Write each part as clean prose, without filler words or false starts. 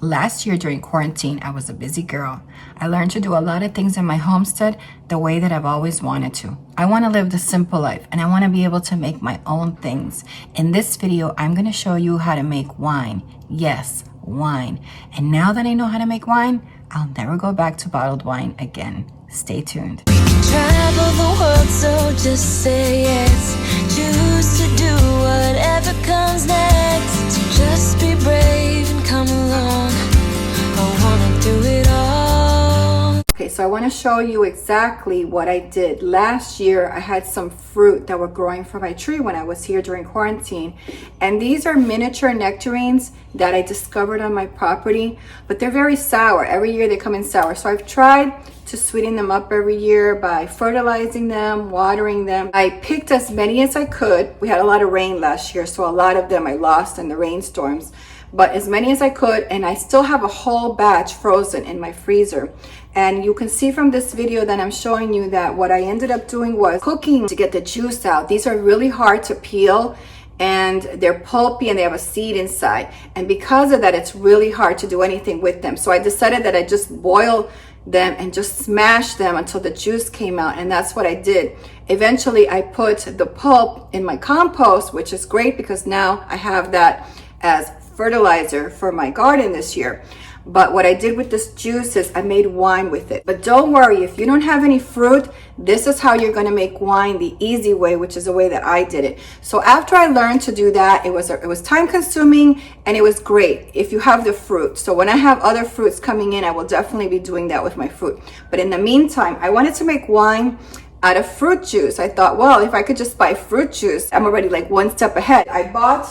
Last year during quarantine, I was a busy girl. I learned to do a lot of things in my homestead the way that I've always wanted to. I want to live the simple life and I want to be able to make my own things. In this video, I'm going to show you how to make wine. Yes, wine. And now that I know how to make wine, I'll never go back to bottled wine again. Stay tuned. We can travel the world, so just say yes. Choose to do whatever comes next. Just be brave and come along. I wanna do it all. Okay, so I want to show you exactly what I did. Last year, I had some fruit that were growing from my tree when I was here during quarantine. And these are miniature nectarines that I discovered on my property, but they're very sour. Every year they come in sour. So I've tried to sweeten them up every year by fertilizing them, watering them. I picked as many as I could. We had a lot of rain last year, so a lot of them I lost in the rainstorms, but as many as I could, and I still have a whole batch frozen in my freezer. And you can see from this video that I'm showing you that what I ended up doing was cooking to get the juice out. These are really hard to peel and they're pulpy and they have a seed inside. And because of that, it's really hard to do anything with them. So I decided that I just boil them and just smash them until the juice came out, and that's what I did. Eventually I put the pulp in my compost, which is great because now I have that as fertilizer for my garden this year. But what I did with this juice is I made wine with it. But don't worry, if you don't have any fruit, this is how you're going to make wine the easy way, which is the way that I did it. So after I learned to do that, it was time consuming and it was great if you have the fruit. So when I have other fruits coming in, I will definitely be doing that with my fruit. But in the meantime, I wanted to make wine out of fruit juice. I thought, well, if I could just buy fruit juice, I'm already like one step ahead. I bought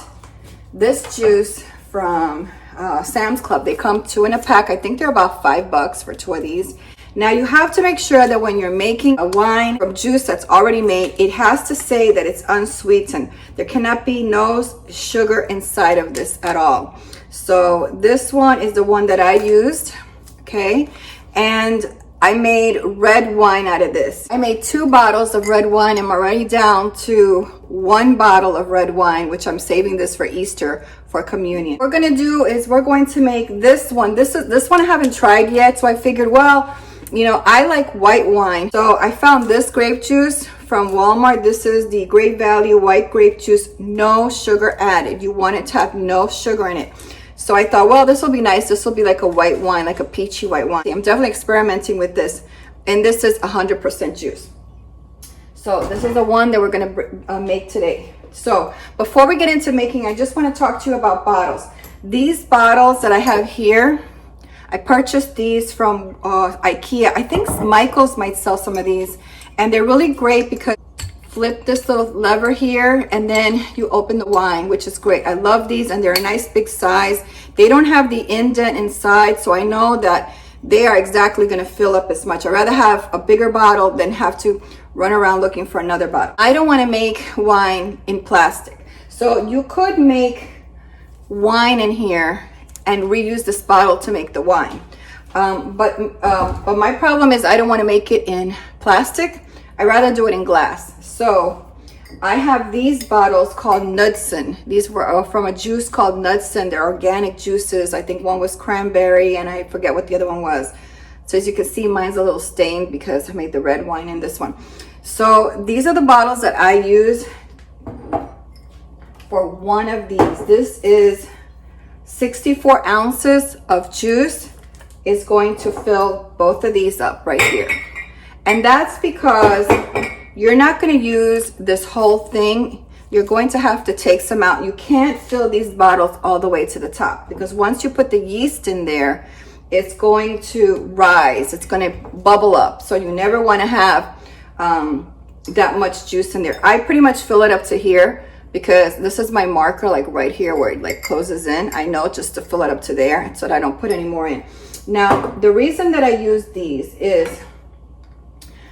this juice from Sam's Club. They come 2 in a pack. I think they're about $5 for 2 of these. Now you have to make sure that when you're making a wine from juice that's already made, it has to say that it's unsweetened. There cannot be no sugar inside of this at all. So this one is the one that I used, okay? And I made red wine out of this. I made 2 bottles of red wine. I'm already down to 1 bottle of red wine, which I'm saving this for Easter for communion. What we're gonna do is we're going to make this one. This one I haven't tried yet, so I figured, well, you know, I like white wine. So I found this grape juice from Walmart. This is the Great Value white grape juice, no sugar added. You want it to have no sugar in it. So I thought, well, this will be nice. This will be like a white wine, like a peachy white wine. I'm definitely experimenting with this. And this is 100% juice. So this is the one that we're gonna make today. So before we get into making, I just want to talk to you about bottles. These bottles that I have here, I purchased these from IKEA. I think Michael's might sell some of these. And they're really great because flip this little lever here and then you open the wine, which is great. I love these and they're a nice big size. They don't have the indent inside, so I know that they are exactly going to fill up as much. I'd rather have a bigger bottle than have to run around looking for another bottle. I don't want to make wine in plastic. So you could make wine in here and reuse this bottle to make the wine. But my problem is I don't want to make it in plastic. I'd rather do it in glass. So I have these bottles called Knudsen. These were from a juice called Knudsen. They're organic juices. I think one was cranberry and I forget what the other one was. So as you can see, mine's a little stained because I made the red wine in this one. So these are the bottles that I use for one of these. This is 64 ounces of juice. Is going to fill both of these up right here. And that's because you're not going to use this whole thing. You're going to have to take some out. You can't fill these bottles all the way to the top because once you put the yeast in there, it's going to rise. It's going to bubble up. So you never want to have that much juice in there. I pretty much fill it up to here because this is my marker, like right here where it like closes in. I know just to fill it up to there so that I don't put any more in. Now, the reason that I use these is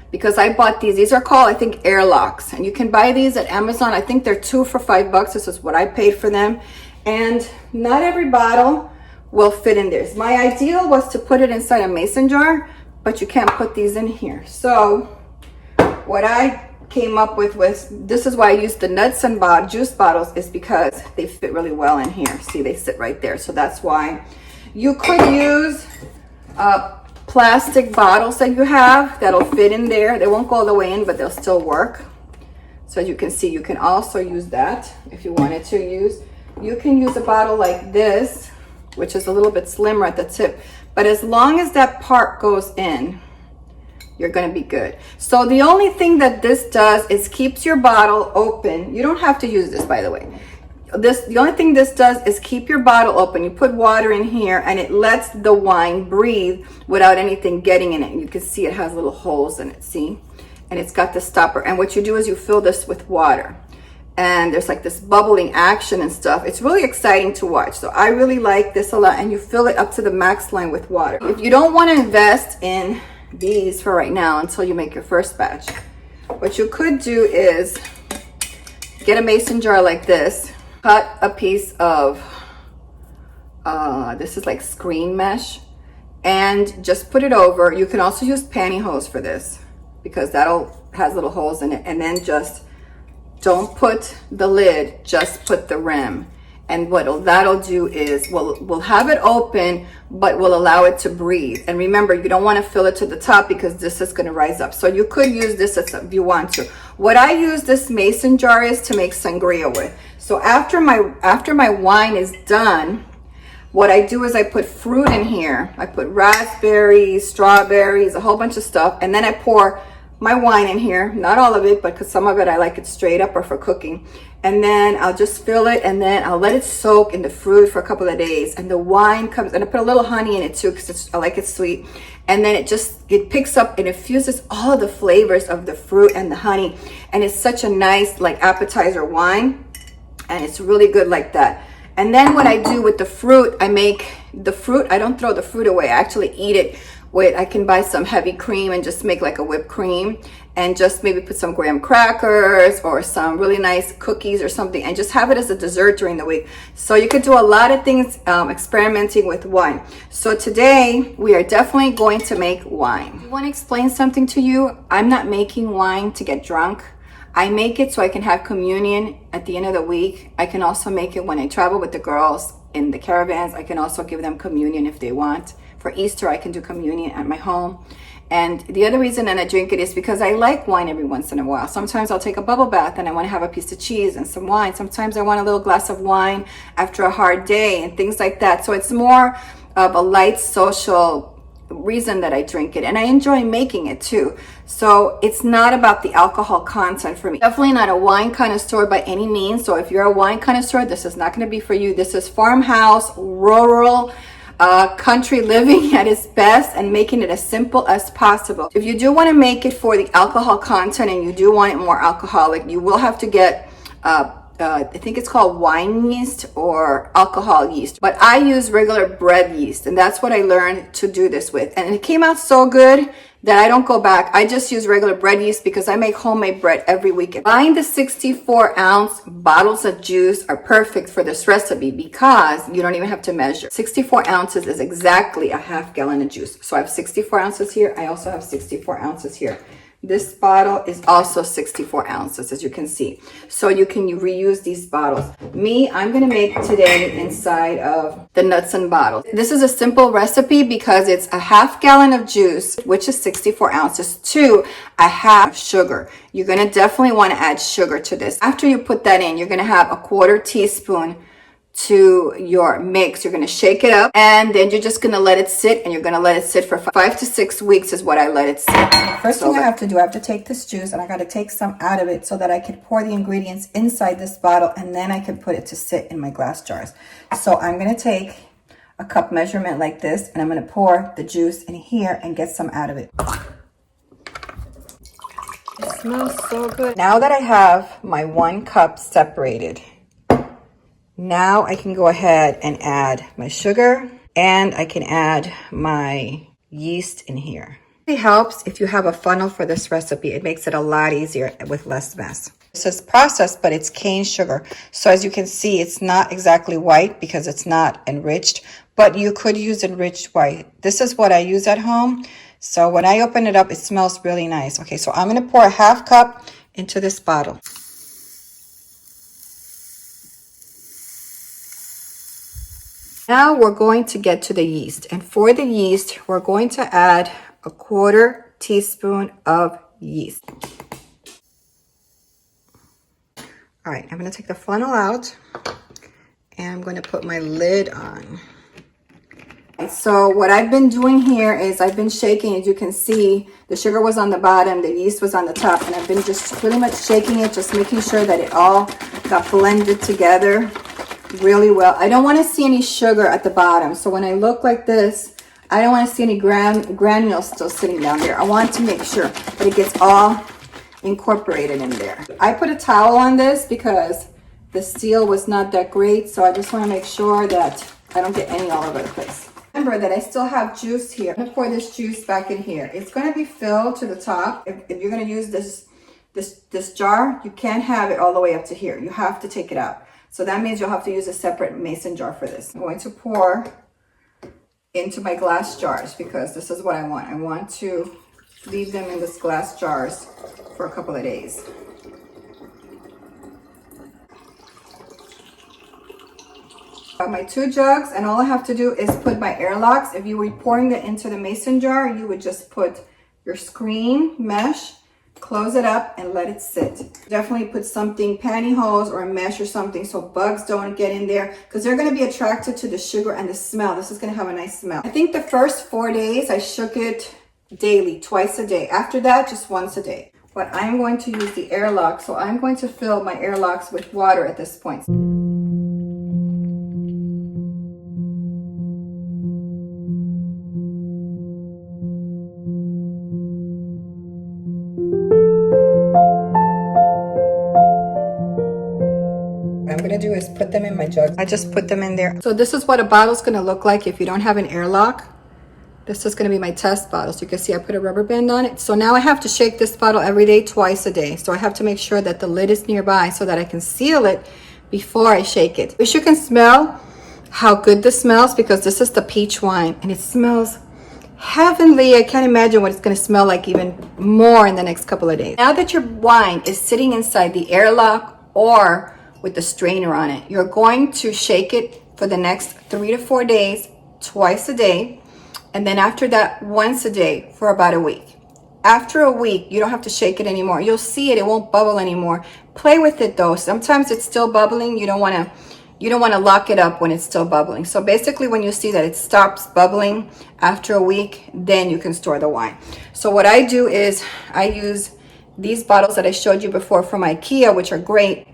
because I bought these. These are called, I think, airlocks. And you can buy these at Amazon. I think they're 2 for $5. This is what I paid for them. And not every bottle will fit in there. My ideal was to put it inside a mason jar, but you can't put these in here. So what I came up with was, this is why I used the Knudsen juice bottles, is because they fit really well in here. See, they sit right there. So that's why You could use plastic bottles that you have that'll fit in there. They won't go all the way in, but they'll still work. So as you can see, you can also use that if you wanted to use. You can use a bottle like this, which is a little bit slimmer at the tip, but as long as that part goes in, you're going to be good. So the only thing that this does is keeps your bottle open. You don't have to use this, by the way. The only thing this does is keep your bottle open. You put water in here and it lets the wine breathe without anything getting in it. You can see it has little holes in it, see? And it's got the stopper. And what you do is you fill this with water. And there's like this bubbling action and stuff. It's really exciting to watch. So I really like this a lot. And you fill it up to the max line with water. If you don't want to invest in these for right now until you make your first batch, what you could do is get a mason jar like this, cut a piece of this is like screen mesh, and just put it over. You can also use pantyhose for this because has little holes in it. And then just don't put the lid, just put the rim. And what that'll do is we'll have it open, but we'll allow it to breathe. And remember, you don't want to fill it to the top because this is going to rise up. So you could use this if you want to. What I use this mason jar is to make sangria with. So after my wine is done, what I do is I put fruit in here. I put raspberries, strawberries, a whole bunch of stuff, and then I pour my wine in here. Not all of it, but because some of it I like it straight up or for cooking. And then I'll just fill it, and then I'll let it soak in the fruit for a couple of days. And the wine comes, and I put a little honey in it too because I like it sweet. And then it picks up and it fuses all of the flavors of the fruit and the honey. And it's such a nice like appetizer wine. And it's really good like that. And then what I do with the fruit, I make the fruit, I don't throw the fruit away. I actually eat it with, I can buy some heavy cream and just make like a whipped cream and just maybe put some graham crackers or some really nice cookies or something and just have it as a dessert during the week. So you could do a lot of things experimenting with wine. So today we are definitely going to make wine. I want to explain something to you. I'm not making wine to get drunk. I make it so I can have communion at the end of the week. I can also make it when I travel with the girls in the caravans. I can also give them communion if they want. For Easter, I can do communion at my home. And the other reason that I drink it is because I like wine every once in a while. Sometimes I'll take a bubble bath and I want to have a piece of cheese and some wine. Sometimes I want a little glass of wine after a hard day and things like that. So it's more of a light social reason that I drink it, and I enjoy making it too. So it's not about the alcohol content for me. Definitely not a wine connoisseur by any means. So if you're a wine connoisseur, this is not going to be for you. This is farmhouse, rural, country living at its best and making it as simple as possible. If you do want to make it for the alcohol content and you do want it more alcoholic, you will have to get I think it's called wine yeast or alcohol yeast, but I use regular bread yeast, and that's what I learned to do this with, and it came out so good that I don't go back. I just use regular bread yeast because I make homemade bread every weekend. Buying the 64-ounce bottles of juice are perfect for this recipe because you don't even have to measure. 64 ounces is exactly a half gallon of juice. So I have 64 ounces here. I also have 64 ounces here. This bottle is also 64 ounces, as you can see. So you can reuse these bottles. I'm going to make today inside of the nuts and bottles. This is a simple recipe because it's a half gallon of juice, which is 64 ounces, to a half sugar. You're going to definitely want to add sugar to this. After you put that in, you're going to have a 1/4 teaspoon to your mix. You're going to shake it up, and then you're just going to let it sit, and you're going to let it sit for 5 to 6 weeks is what I let it sit. First thing I have to do, I have to take this juice and I got to take some out of it so that I can pour the ingredients inside this bottle, and then I can put it to sit in my glass jars. So I'm going to take a cup measurement like this, and I'm going to pour the juice in here and get some out of it. It smells so good. Now that I have my 1 cup separated, now I can go ahead and add my sugar, and I can add my yeast in here. It helps if you have a funnel for this recipe. It makes it a lot easier with less mess. This is processed, but it's cane sugar. So as you can see, it's not exactly white because it's not enriched, but you could use enriched white. This is what I use at home. So when I open it up, it smells really nice. Okay, so I'm going to pour a half cup into this bottle. Now we're going to get to the yeast. And for the yeast, we're going to add a 1/4 teaspoon of yeast. All right, I'm going to take the funnel out and I'm going to put my lid on. So what I've been doing here is I've been shaking. As you can see, the sugar was on the bottom, the yeast was on the top, and I've been just pretty much shaking it, just making sure that it all got blended together really well. I don't want to see any sugar at the bottom. So when I look like this, I don't want to see any granules still sitting down there. I want to make sure that it gets all incorporated in there. I put a towel on this because the seal was not that great, so I just want to make sure that I don't get any all over the place. Remember that I still have juice here. I'm going to pour this juice back in here. It's going to be filled to the top. If you're going to use this jar, you can't have it all the way up to here. You have to take it out. So that means you'll have to use a separate mason jar for this. I'm going to pour into my glass jars because this is what I want. I want to leave them in this glass jars for a couple of days. Got my 2 jugs, and all I have to do is put my airlocks. If you were pouring it into the mason jar, you would just put your screen mesh, close it up, and let it sit. Definitely put something, pantyhose or a mesh or something, so bugs don't get in there, because they're going to be attracted to the sugar and the smell. This is going to have a nice smell. I think the first 4 days I shook it daily, twice a day. After that, just once a day. But I'm going to use the airlock, so I'm going to fill my airlocks with water at this point. Do is put them in my jug. I just put them in there. So this is what a bottle's going to look like if you don't have an airlock. This is going to be my test bottle. So you can see I put a rubber band on it. So now I have to shake this bottle every day, twice a day. So I have to make sure that the lid is nearby so that I can seal it before I shake it. Wish you can smell how good this smells, because this is the peach wine and it smells heavenly. I can't imagine what it's going to smell like even more in the next couple of days. Now that your wine is sitting inside the airlock or with the strainer on it, you're going to shake it for the next 3 to 4 days, twice a day, and then after that, once a day for about a week. After a week, you don't have to shake it anymore. You'll see it won't bubble anymore. Play with it though. Sometimes it's still bubbling. You don't want to lock it up when it's still bubbling. So basically, when you see that it stops bubbling after a week, then you can store the wine. So what I do is I use these bottles that I showed you before from IKEA, which are great.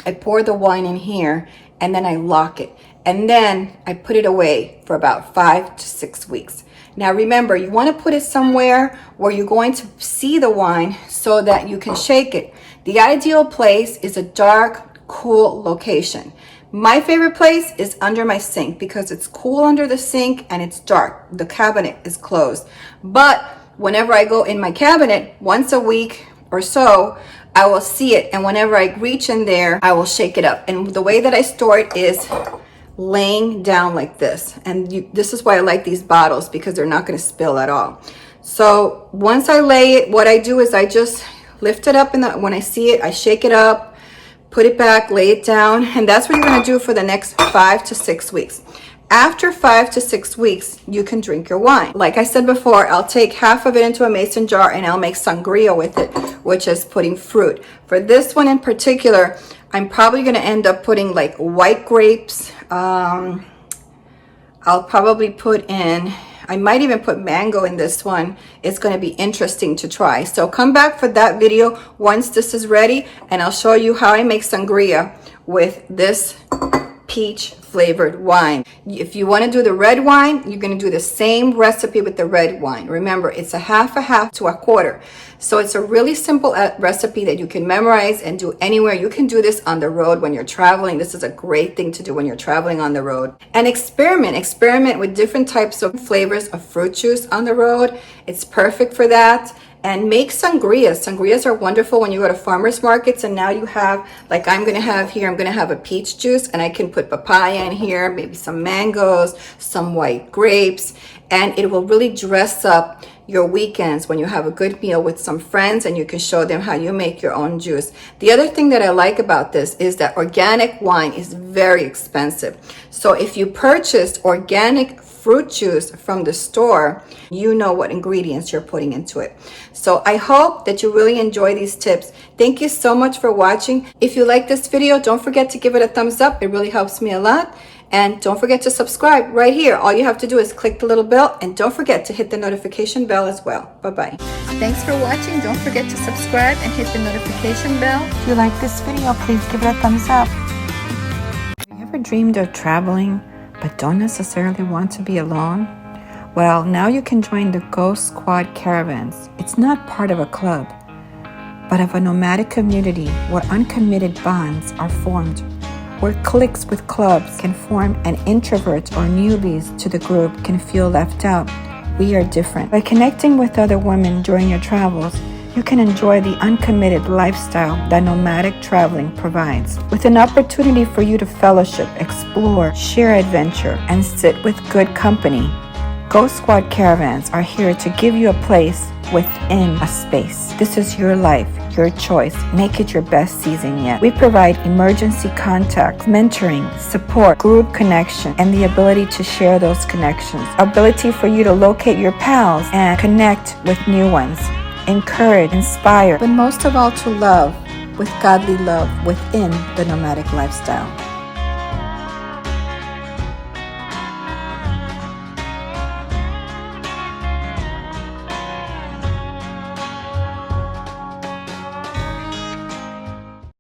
I pour the wine in here and then I lock it. And then I put it away for about 5 to 6 weeks. Now remember, you want to put it somewhere where you're going to see the wine so that you can shake it. The ideal place is a dark, cool location. My favorite place is under my sink because it's cool under the sink and it's dark. The cabinet is closed. But whenever I go in my cabinet once a week or so, I will see it, and whenever I reach in there, I will shake it up. And the way that I store it is laying down like this. And this is why I like these bottles, because they're not going to spill at all. So once I lay it, what I do is I just lift it up, when I see it, I shake it up, put it back, lay it down, and that's what you're going to do for the next 5 to 6 weeks. After 5 to 6 weeks, you can drink your wine. Like I said before, I'll take half of it into a mason jar and I'll make sangria with it, which is putting fruit. For this one in particular, I'm probably going to end up putting like white grapes. I'll probably put in, I might even put mango in this one. It's going to be interesting to try. So come back for that video once this is ready, and I'll show you how I make sangria with this peach flavored wine. If you want to do the red wine, you're going to do the same recipe with the red wine. Remember, it's a half to a quarter. So it's a really simple recipe that you can memorize and do anywhere. You can do this on the road when you're traveling. This is a great thing to do when you're traveling on the road. And experiment with different types of flavors of fruit juice on the road. It's perfect for that. And make sangrias. Sangrias are wonderful when you go to farmers markets, and now you have, like I'm going to have here, I'm going to have a peach juice, and I can put papaya in here, maybe some mangoes, some white grapes, and it will really dress up your weekends when you have a good meal with some friends and you can show them how you make your own juice. The other thing that I like about this is that organic wine is very expensive. So if you purchased organic fruit juice from the store, you know what ingredients you're putting into it. So I hope that you really enjoy these tips. Thank you so much for watching. If you like this video, don't forget to give it a thumbs up. It really helps me a lot. And don't forget to subscribe right here. All you have to do is click the little bell, and don't forget to hit the notification bell as well. Bye-bye. Thanks for watching. Don't forget to subscribe and hit the notification bell. If you like this video, please give it a thumbs up. Have you ever dreamed of traveling but don't necessarily want to be alone? Well, now you can join the Ghost Squad Caravans. It's not part of a club, but of a nomadic community where uncommitted bonds are formed, where cliques with clubs can form and introverts or newbies to the group can feel left out. We are different. By connecting with other women during your travels, you can enjoy the uncommitted lifestyle that nomadic traveling provides, with an opportunity for you to fellowship, explore, share adventure, and sit with good company. Ghost Squad Caravans are here to give you a place within a space. This is your life, your choice. Make it your best season yet. We provide emergency contact, mentoring, support, group connection, and the ability to share those connections. Ability for you to locate your pals and connect with new ones. Encourage, inspire, but most of all to love with godly love within the nomadic lifestyle.